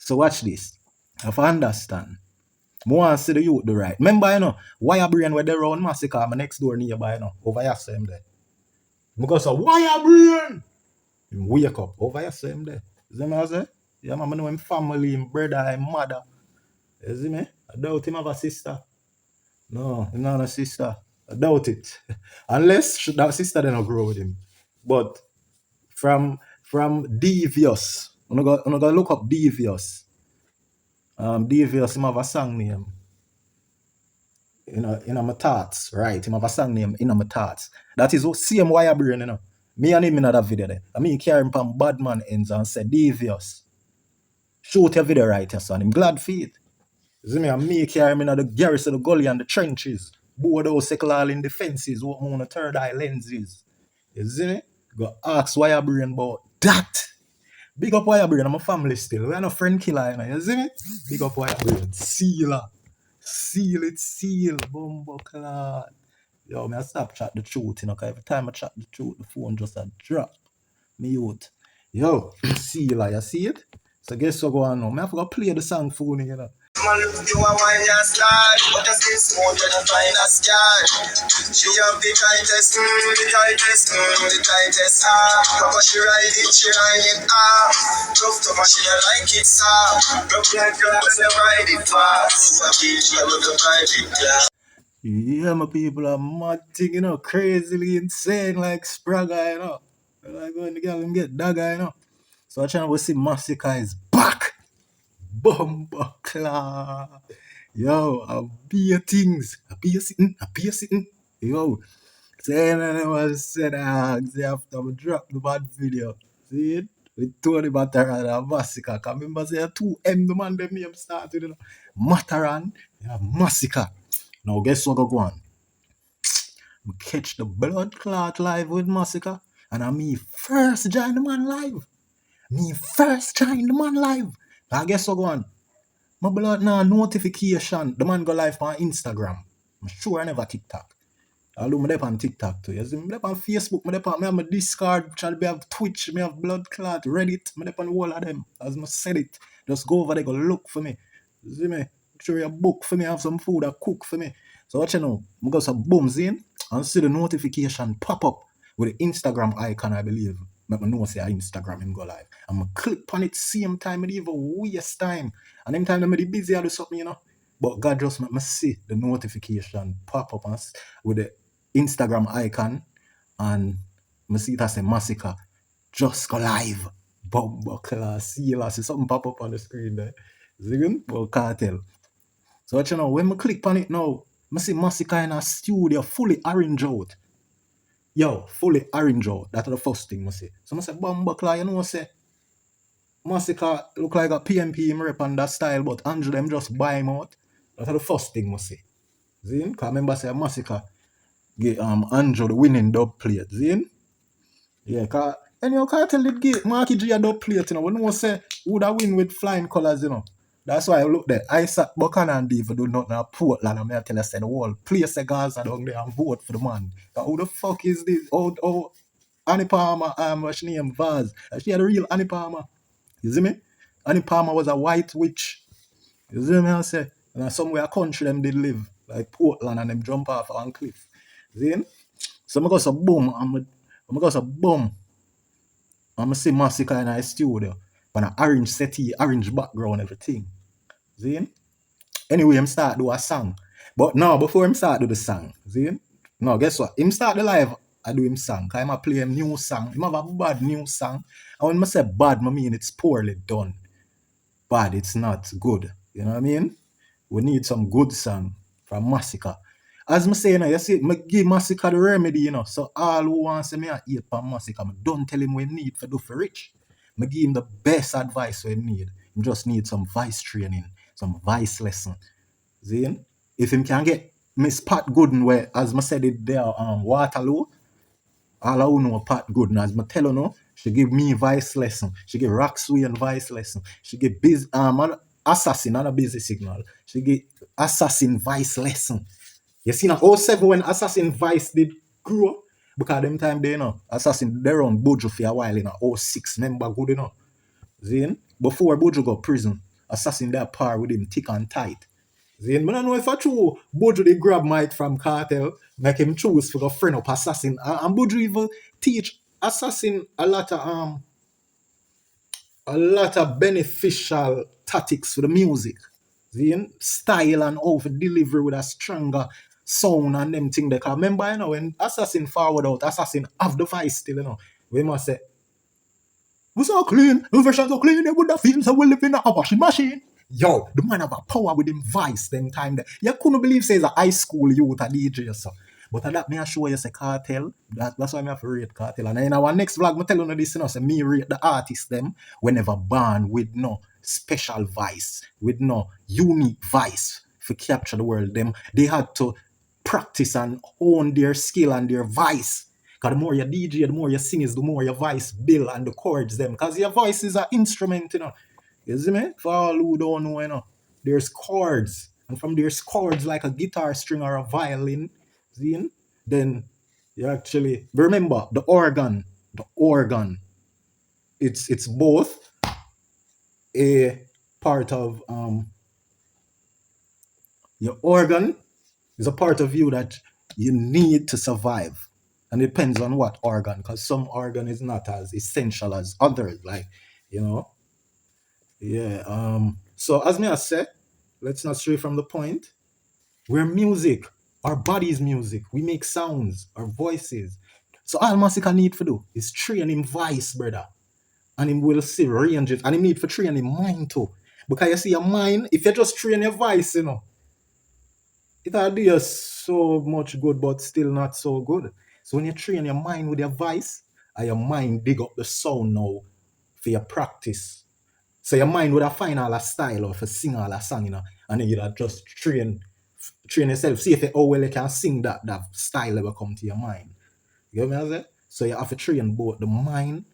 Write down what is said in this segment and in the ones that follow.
So watch this. If I understand, I want to see the youth do right. Remember, wire brain where they run Masicka, my next door nearby, over here, same there. Because of wire brain, him wake up, over here, same there. You see me, I say? Yeah, man, I know him family, him brother, him mother. You see me? I doubt him have a sister. No, him not a sister. I doubt it. Unless that sister then grow with him. But from Devious, I'm gonna look up Devious. Devious, him have a song name. In my thoughts, right? Him have a song name in my thoughts. That is same wire brain, Me and him in that video there. I mean, carry him from Badman ends and say, Devious. Shoot your video right, your son. Him glad for it. You see me? And me carry him in the garrison, the gully and the trenches. Board those circle all in the fences, what on the third eye lenses. You see me? Go ask wire brain about that. Big up wire brain, I'm a family still. We're not friend killer, you see me? Big up wire brain. Sealer. Seal it, seal, bumbo clad. Yo, me I stop chat the truth, cause every time I chat the truth, the phone just a drop. Me youth. Yo, sealer, you see it? So guess what go on now? Me have to go play the song for you, Man, look you a wine your slide, but as this smooth you don't find a sky. She have the tightest, the tightest Papa she ride it, tough to she don't like it soft. Rough like glass, they ride it fast. A beach, I love the private class. Yeah, my people are mad thing, crazily insane like Spragga, Like when the girl get dagger, So I try to see Masicka is back. Bumbo clad. Yo, I be your things. I be your sitting. Yo, saying I never said they after I drop the bad video. See it? We told him Mataran and Masicka. Cause remember say 2M the man them name started, Mataran, you have Masicka. Now guess what go on? We catch the blood clot live with Masicka. And I me first join the man live. Now guess what go on? My blood now notification. The man go live on Instagram. I'm sure I never TikTok. Although me on TikTok too. You see, me on Facebook, me have a Discord, me have Twitch, me have blood clot, Reddit, me on all of them. As I said it. Just go over there, go look for me. You see me? Show you a book for me, have some food, I cook for me. So what you know? I go some booms in and see the notification pop up with the Instagram icon, I believe. Make me know say Instagram him go live. I'm gonna click on it same time, it even waste time. And them time I'm busy I do something, But God just make me see the notification pop up with the Instagram icon and I see it as a Masicka. Just go live. Bumbo class. See something pop up on the screen there. See Cartel. So what you know, when I click on it now, I see Masicka in a studio fully orange out. Yo, fully orange out. That's the first thing I see. So I say, Bumbo class, say Masicka look like a PMP him rep on that style, but Andrew them just buy him out. That's the first thing I see. See? Because I remember say Masicka get Andrew the winning dub plate. See? Yeah, cause anyhow Cartel did get Marky G a dub plate, When no say would I win with flying colours, That's why I look there. Isaac Buchanan and David do nothing at Portland. And I tell you, say the whole place a Gaza down there and vote for the man. Who the fuck is this? Oh, Annie Palmer, what's her name? Vaz. She had a real Annie Palmer. You see me? Annie Palmer was a white witch. You see me? I say, and somewhere country them did live, like Portland, and them jump off on cliff. See? So I go so boom, I'm go so boom. I'm see Masicka in a studio, but an orange settee, orange background, everything. See? Anyway, him start do a song. But now, before him start do the song, see? No, guess what? Him start the live, I do him song. Because him a play him new song. Him have a bad new song. And when I say bad, I mean it's poorly done. Bad, it's not good. You know what I mean? We need some good song from Masicka. As I say, you see, I give Masicka the remedy, So all who want to say me a eat from Masicka, I don't tell him what he need for do for rich. I give him the best advice what he need. He just need some voice training, some voice lesson. See? If him can get Miss Pat Gooden, where, as I said it there, Waterloo, all I know Pat Gooden, as I tell you, she give me voice lesson. She give Roxway and voice lesson. She give Assassin, not a busy signal. She give Assassin voice lesson. You see now, 07 when Assassin voice did grow, because them time they Assassin they run Buju for a while 06, remember good See? Before Buju go prison. Assassin that par with him thick and tight. See, I don't know if I true Buju they grab mic from Cartel, make him choose for a friend up Assassin. And Buju even teach Assassin a lot of beneficial tactics for the music. See, style and how to deliver with a stronger sound and them thing. Because remember, when Assassin forward out, Assassin have the voice still, we must say, we so clean, the version so clean, they would have feel so we live in a washing machine. Yo, the man have a power with him voice them time there. You couldn't believe say a high school youth a DJ so. But that me I show you say Cartel. That's why me have to rate Cartel. And in our next vlog, me tell you this, say me rate the artists them whenever born with no special voice, with no unique voice for capture the world. Them they had to practice and hone their skill and their voice. Because the more you DJ, the more you sing is the more your voice build and the chords them. Because your voice is an instrument, You see me? For all who don't know, there's chords. And from there's chords like a guitar string or a violin, see? Then you actually remember the organ. The organ. It's both a part of your organ is a part of you that you need to survive. And it depends on what organ, because some organ is not as essential as others, like, Yeah. So as me I said, let's not stray from the point. We're music. Our body is music. We make sounds, our voices. So all Masicka need to do is train him voice, brother. And him will see range it. And him need to train him mind too. Because you see your mind, if you just train your voice, it'll do you so much good, but still not so good. So when you train your mind with your voice, and your mind dig up the sound now for your practice. So your mind would have find all a style of a sing all a song, and then you'd have just train yourself. See if how well you can sing that style that will come to your mind. You get me as it? So you have to train both the mind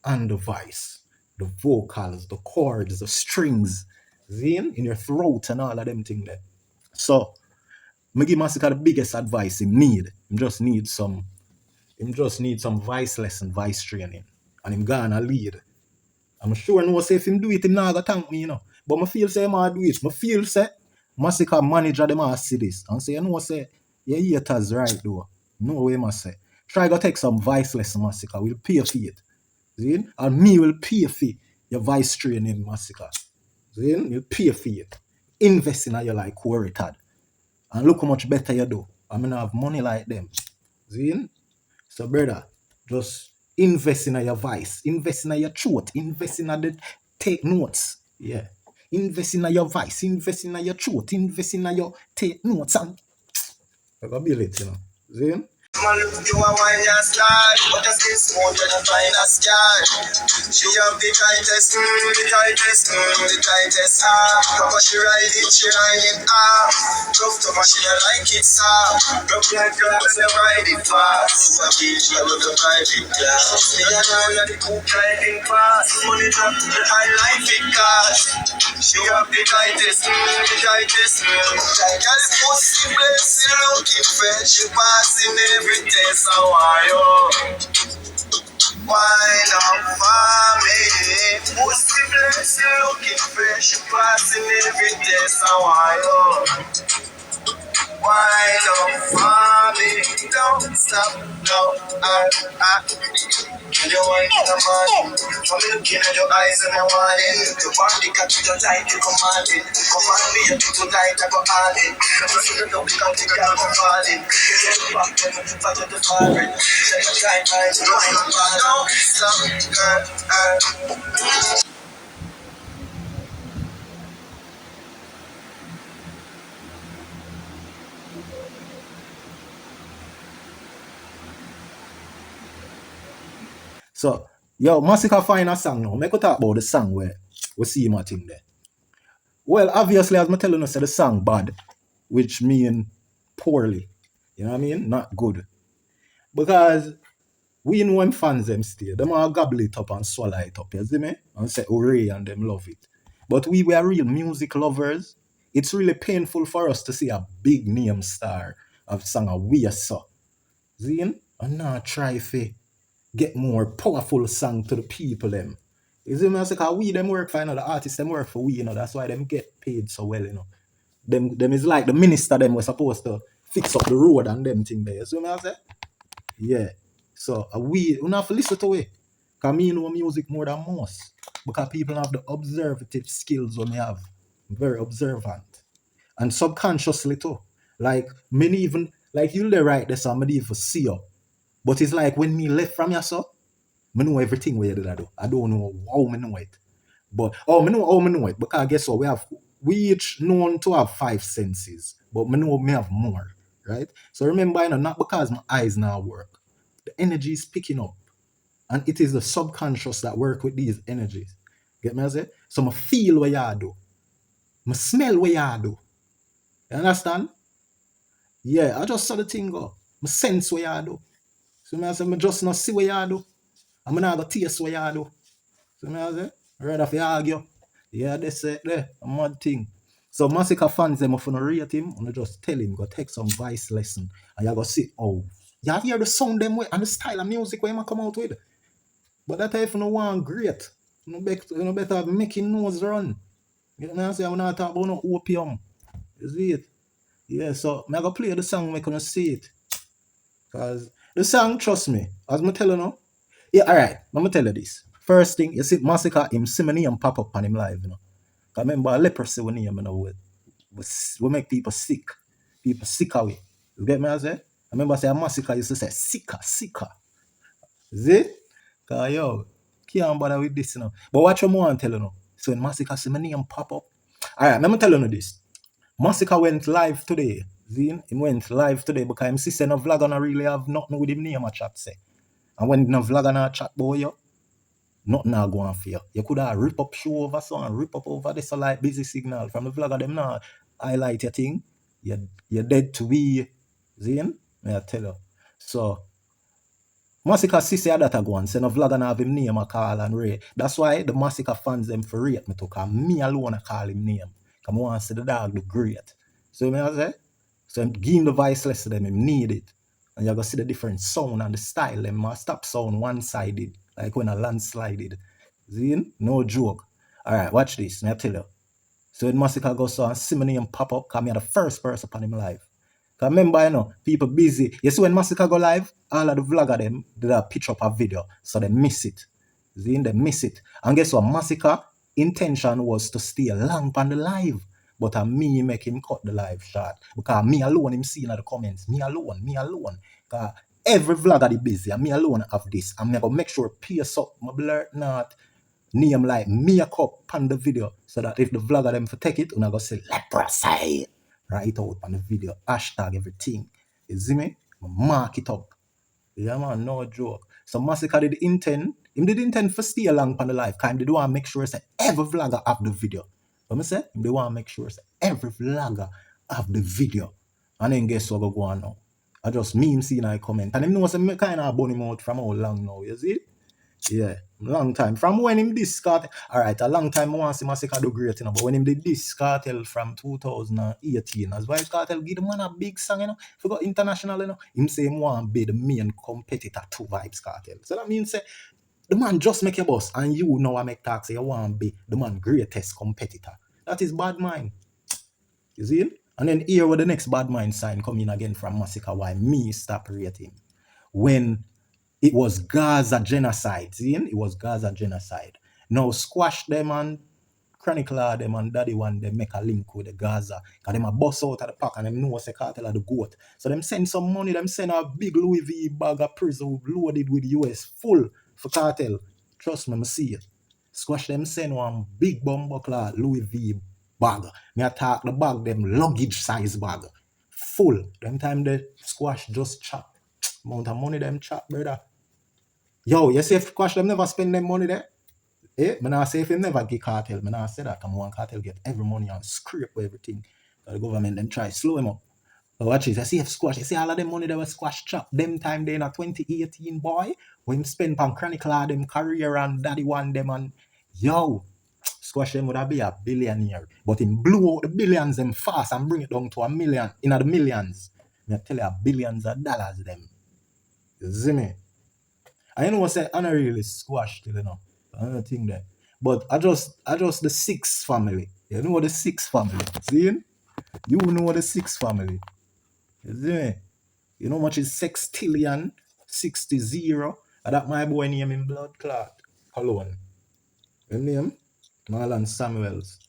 and the voice, the vocals, the chords, the strings, in your throat and all of them things there. So me give Masicka the biggest advice him need. Him just need some voice lesson, voice training. And him gonna lead. I'm sure no say if him do it, him not gonna thank me, But I feel say him do it. I feel say Masicka manager them a see this. And say, say, your haters right though. No way must say. Try to take some voice lesson, Masicka. We'll pay for it. See? And me will pay for your voice training, Masicka. See? You'll pay for it. Invest in your like where it had. And look how much better you do. I'm gonna have money like them. See? So brother, just invest in your voice, invest in your throat, invest in the take notes. Yeah. Invest in your voice, invest in your throat, invest in your take notes and ability, See? Man, you a wine your style, but your skin smooth when you find a scar. She have the tightest, the tightest Papa she ride it, Tough to she don't like it soft. Rough like glass, they ride it fast. A beach, I love the private class. Me and all of the cool driving fast. Money drop, the high life it cost. She have the tightest, Girl, pussy blessing, looking fresh, she passing every day, so wine up for me. Pussy blessing, looking fresh, she passing every day, so wine up for me. Don't stop, you want the man. I'm looking at your eyes and I want it. The body got you tight, you command it. Command me, you too tight, I go all in. I'm looking at the big and thick, I go fall in. Get back, then you fight at the fabric. Take your time, don't stop, So, yo, Masicka find a song now. Make we talk about the song where we see my thing there. Well, obviously, as I tell you, say the song bad, which mean poorly. You know what I mean? Not good. Because we know them fans them still. Them all gobble it up and swallow it up, you see me? And say hooray and them love it. But we were real music lovers. It's really painful for us to see a big name star of song a we saw. See? And now try to get more powerful song to the people them. You see me, I say, cause we them work for, the artists them work for we, that's why them get paid so well, Them is like the minister them was supposed to fix up the road and them thing there. You see me, I say? Yeah. So we have to listen to it. Cause me know music more than most. Because people have the observative skills when they have. Very observant. And subconsciously too. Like many even like you'll write this somebody even see you. But it's like when me left from you, so I know everything where you did I do. I don't know how I know it. But I know how I know it. Because guess what? We each known to have 5 senses. But I know me have more. Right? So remember, not because my eyes now work. The energy is picking up. And it is the subconscious that work with these energies. Get me I say? So I feel what you do. I smell what you do. You understand? Yeah, I just saw the thing go. I sense what you do. So I say, I just not see what you do. I'm not going to taste what you do. So I say, rather if you argue. Yeah, that's it there. A mad thing. So Masicka fans, them if you not rate him, you just tell him, go take some voice lesson. And you go see, oh, you hear the sound them way and the style of music where you come out with. But that if you no want great, you better have making nose run. You know what I'm saying? I'm not talking about no opium. You see it? Yeah, so I'm going to play the song, I'm going to see it. Because the song, trust me, as I tell you now. Yeah, alright, I'm going to tell you this. First thing, you see Masicka, him see my name pop up on him live, Because remember, leprosy when him, we make people sick. People sick away. You get me, I say? I remember say Masicka used to say, sicker. See? Because, yo, can't bother with this, But what you want to tell you, So when Masicka see my name pop up. Alright, let me tell you this. Masicka went live today. He went live today because him sister no vlogger no really have nothing with him name a chat say. And when no vlogger no chat boy you, nothing na go on for you. You could have rip up show over so and rip up over this so like busy signal from the vlogger them now highlight your thing. You're dead to be. See? I tell you. So Masicka sister that a go on, say no vlogger na have him name a call and rate. That's why the Masicka fans them for rate me to cause me alone a call him name. Come on see the dog look great. So me I say? So give him the voice lesson them, him need it. And you're gonna see the different sound and the style. Them must stop sound one-sided, like when a landslided. See? No joke. Alright, watch this. Now I tell you. So when Masicka goes on, see my name pop up, because I'm the first person upon him live. Because remember, people busy. You see when Masicka go live, all of the vlogger them did a pitch up a video. So they miss it. See? They miss it. And guess what? Masicka intention was to stay long on the live. But me make him cut the live short. Because me alone him see in the comments. Me alone. Because every vlogger is busy. And me alone have this. And me going to make sure pierce up my blur not name like make up on the video. So that if the vlogger them for take it, I'm going to say leprosy. Right out on the video. Hashtag everything. You see me? Mark it up. Yeah man, no joke. So Masicka did intend for stay along on the live. Because they want to make sure that every vlogger have the video. What I say? They want to make sure that every vlogger have the video. And then guess what go on now? I just meme see in a comment. And him know some kind of bunny mouth from how long now, you see? Yeah, long time. From when him this cartel, alright, a long time I want to see Masicka do great, but when him did this cartel from 2018, as VYBZ KARTEL give the man a big song, forgot international, him say him want to be the main competitor to VYBZ KARTEL. So that means say the man just make your boss, and you know I make talk say you want to be the man greatest competitor. That is bad mind. You see? And then here where the next bad mind sign come in again from Masicka, why me stop rating. When it was Gaza genocide. See? It was Gaza genocide. Now squash them and chronicle them and daddy one they make a link with the Gaza. Because them a bust out of the pack and them know say cartel of the goat. So them send some money, them send a big Louis V bag of prison loaded with US full for cartel. Trust me, I see it. Squash them send one big bumbuckler Louis V bag. Me attack the bag, them luggage size bag. Full. Them time the squash just chop. Amount of money them chop, brother. Yo, you see if squash them never spend them money there? Eh? I not say if him never get cartel. I not say that. Come on, cartel get every money and scrape everything. The government them try slow him up. But watch this. I see if squash. You see all of them money they were squash chop. Them time they in a 2018 boy. When him spend on chronicle them career and daddy one them and yo. Squash them would have be a billionaire. But him blew out the billions them fast and bring it down to a million. In the millions. I tell you billions of dollars them. You see me? I know what say I don't really squash till Another thing there. But I just the six family. You know the six family. See? You know the six family. You see me? You know how much is sextillion? 60. And that my boy name in blood clot. Cologne. His name? Marlon Samuels.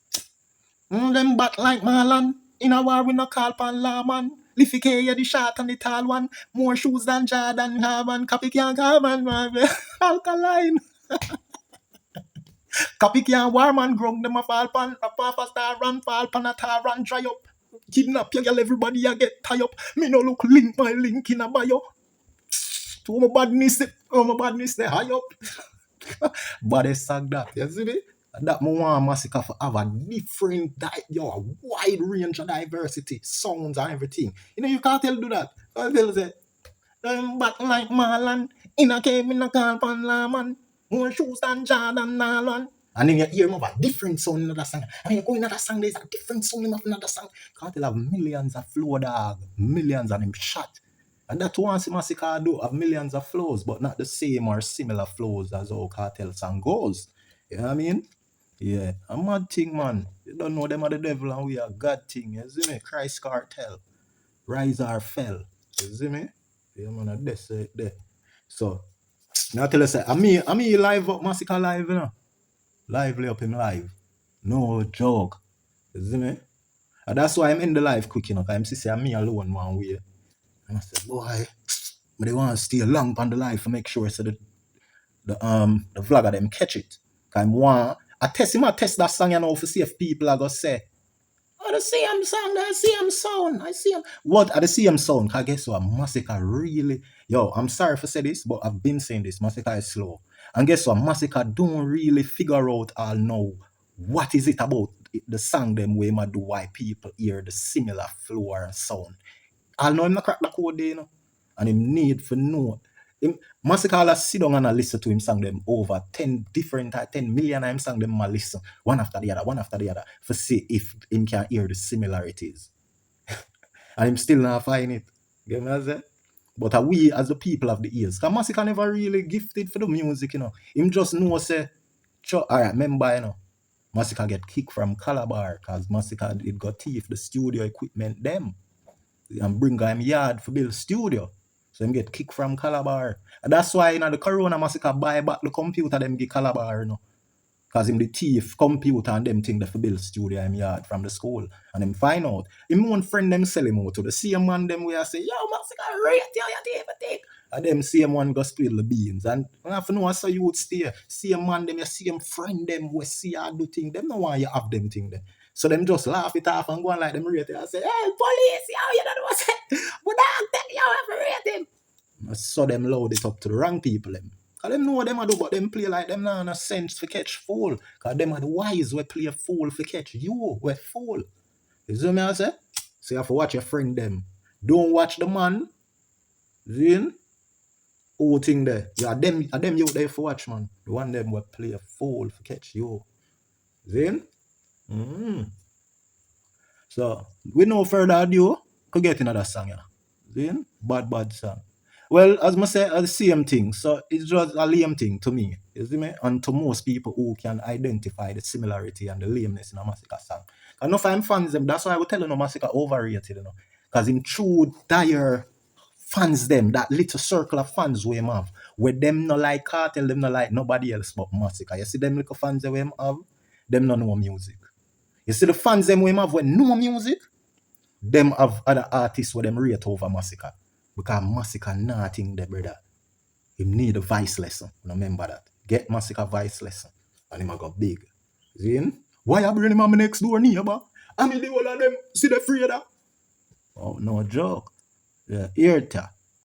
Them bat like Marlon. In a war we no call pan lawman. Liffy K, you the short and the tall one. More shoes than Jordan Harman. Copy can't come on, man. Alkaline. Copy can't war man. Grung them a fall pan. A papa star run. Fall pan a tar run. Dry up. Kidnap your girl. Everybody a get tie up. Me no look link my link in a bio. To my badness they high up. But they suck that. You see me? That me want Masicka for have a different, a wide range of diversity, sounds and everything. You know, you can't tell do that. Cartel say, I'm back like Marlon, in a cave in a car pan man, more shoes than Jordan Nalon. And then you hear more of a different sound in another song. And you go in another song, there's a different sound in another song. Cartel have millions of flow dog, millions of them shot. And that once Masicka do have millions of flows, but not the same or similar flows as how Cartel song goes. You know what I mean? Yeah, a mad thing, man. You don't know them are the devil and we are God thing. You see me? Christ Cartel. Rise or fell. You see me? Yeah, man, that's it there. So, now tell us, I mean live up Masicka live, you know? Lively up him live. No joke. You see me? And that's why I'm in the live quick, you know, because I'm say me alone one way. And I said, boy, but they want to stay long on the live to make sure so the vlogger them catch it. Cause I test that song, you know, to see if people are gonna say, oh, the same song, the same sound, I see him. What are the same sound? Cause guess what? Masicka really, I'm sorry for say this, but I've been saying this, Masicka is slow. And guess what? Masicka don't really figure out all know what is it about the song them way do why people hear the similar flow or sound. I'll know him not crack the code there, you know. And him need for know. Masicka sit down and listen to him song them over 10 million times song them listen one after the other for see if him can hear the similarities. And him still not find it. Get me as that? But we as the people of the ears, because Masicka never really gifted for the music, you know. Him just know say, alright, remember, you know, Masicka get kicked from Calabar because Masicka did got thief the studio equipment them. And bring him yard for build studio. So him get kicked from Calabar. And that's why, you know, the Corona Masicka buy back the computer them get Calabar, you know. Because him the thief computer and them thing that for build studio him yard from the school. And him find out. Him one friend them sell him out to the same man them where I say, yo, Masicka, rate you take. And them same one go spill the beans. And I have to know so you would stay. Same man them, you see him friend them where see you do thing. Them no want you have them thing there. So them just laugh it off and go on like them rate it. I say, hey, police, yo, you don't know what I say. But dog, you have to rate him. I saw them load it up to the wrong people. Them. Because them know what them do, but them play like them not no sense for catch fool. Because them are the wise we play fool for catch you, we fool. You see me I say? So you have to watch your friend them. Don't watch the man. Zin? Whole thing there. Yeah, them you there for watch, man. The one them will play a fool for catch you. Zin? So, with no further ado, could get another song, yeah. Zin? Bad song. Well, as I say, the same thing. So, it's just a lame thing to me. You see me? And to most people who can identify the similarity and the lameness in a Masicka song. And enough I'm fans them. That's why I would tell you no Masicka overrated, you know. Because in true dire fans them, that little circle of fans we have, where them no like Cartel, them no like nobody else but Masicka. You see them little fans we have, them no know music. You see the fans them we have when no music, them have other artists where them rate over Masicka. Because Masicka nothing there, brother. Him need a voice lesson. Remember that. Get Masicka voice lesson. And him go big. See him? Why I bring him on my next door neighbor? I mean the whole of them see the free of that. Oh, no joke. Yeah, here